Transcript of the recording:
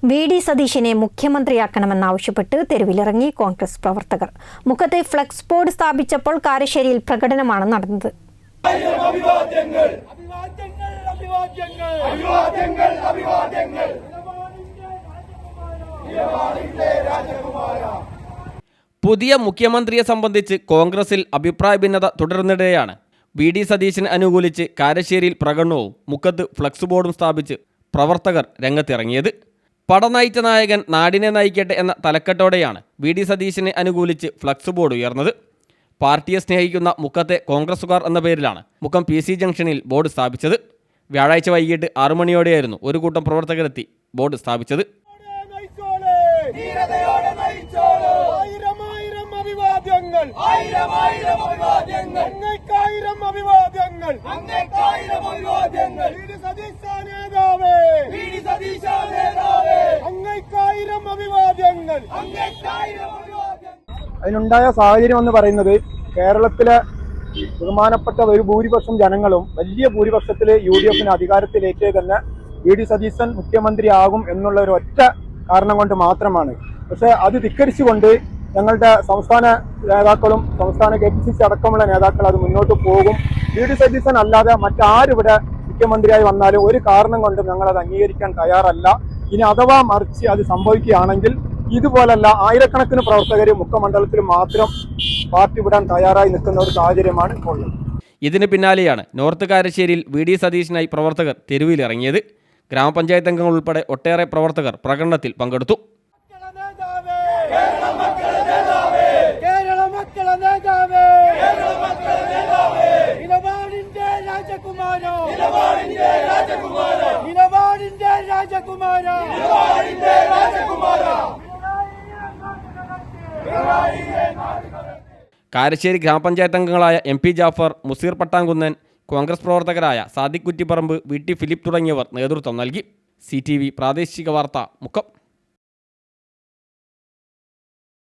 VD. സതീശനെ മുഖ്യമന്ത്രിയാക്കണമെന്നാവശ്യപ്പെട്ട് തെരുവിലിറങ്ങി കോൺഗ്രസ് പ്രവർത്തകർ. മുഖത്തെ ഫ്ലക്സ് ബോർഡ് സ്ഥാപിച്ചപ്പോൾ കാരശ്ശേരിയിൽ പ്രകടനമാണ് നടന്നത്. പുതിയ മുഖ്യമന്ത്രിയെ സംബന്ധിച്ച് കോൺഗ്രസിൽ അഭിപ്രായ ഭിന്നത തുടരുന്നിടെയാണ് വി.ഡി. സതീശനെ അനുകൂലിച്ച് കാരശ്ശേരിയിൽ പ്രകടനവും മുഖത്ത് ഫ്ലക്സ് ബോർഡും സ്ഥാപിച്ച് പ്രവർത്തകർ രംഗത്തിറങ്ങിയത്. പടനയിച്ച നായകൻ നാടിനെ നയിക്കട്ടെ എന്ന തലക്കെട്ടോടെയാണ് വി.ഡി. സതീശനെ അനുകൂലിച്ച് ഫ്ലക്സ് ബോർഡ് ഉയർന്നത്. പാർട്ടിയെ സ്നേഹിക്കുന്ന മുക്കത്തെ കോൺഗ്രസുകാർ എന്ന പേരിലാണ് മുക്കം PC ജംഗ്ഷനിൽ ബോർഡ് സ്ഥാപിച്ചത്. വ്യാഴാഴ്ച വൈകിട്ട് 6 മണിയോടെയായിരുന്നു ഒരു കൂട്ടം പ്രവർത്തകരെത്തി ബോർഡ് സ്ഥാപിച്ചത്. അതിനുണ്ടായ സാഹചര്യം എന്ന് പറയുന്നത് കേരളത്തിലെ ബഹുമാനപ്പെട്ട ഒരു ഭൂരിപക്ഷം ജനങ്ങളും വലിയ ഭൂരിപക്ഷത്തിൽ UDF അധികാരത്തിലേക്ക് തന്നെ വി.ഡി. സതീശൻ മുഖ്യമന്ത്രിയാകും എന്നുള്ള ഒരു ഒറ്റ കാരണം കൊണ്ട് മാത്രമാണ്. പക്ഷെ അത് ധിക്കരിച്ചുകൊണ്ട് ഞങ്ങളുടെ സംസ്ഥാന നേതാക്കളും സംസ്ഥാന KPCC അടക്കമുള്ള നേതാക്കൾ അത് മുന്നോട്ട് പോകും. വി.ഡി. സതീശൻ അല്ലാതെ മറ്റാരിവിടെ മുഖ്യമന്ത്രിയായി വന്നാലും ഒരു കാരണം കൊണ്ടും ഞങ്ങളത് അംഗീകരിക്കാൻ തയ്യാറല്ല. ഇനി അഥവാ മറിച്ച് അത് സംഭവിക്കുകയാണെങ്കിൽ ഇതുപോലല്ല ആയിരക്കണക്കിന് പ്രവർത്തകർ മുഖമണ്ഡലത്തിൽ മാത്രം പാർട്ടി വിടാൻ തയ്യാറായി നിൽക്കുന്ന ഒരു സാഹചര്യമാണ് ഇപ്പോൾ. ഇതിന് പിന്നാലെയാണ് നോർത്ത് കാരശ്ശേരിയിൽ വി.ഡി. സതീശനായി പ്രവർത്തകർ തെരുവിലിറങ്ങിയത്. ഗ്രാമപഞ്ചായത്ത് അംഗങ്ങൾ ഉൾപ്പെടെ ഒട്ടേറെ പ്രവർത്തകർ പ്രകടനത്തിൽ പങ്കെടുത്തു. കാരശ്ശേരി ഗ്രാമപഞ്ചായത്ത് അംഗങ്ങളായ MP ജാഫർ, മുസീർ പട്ടാങ്കുന്നൻ, കോൺഗ്രസ് പ്രവർത്തകരായ സാദിഖ് കുറ്റിപ്പറമ്പ്, VT ഫിലിപ്പ് തുടങ്ങിയവർ നേതൃത്വം നൽകി. CTV പ്രാദേശിക വാർത്ത മുക്കം.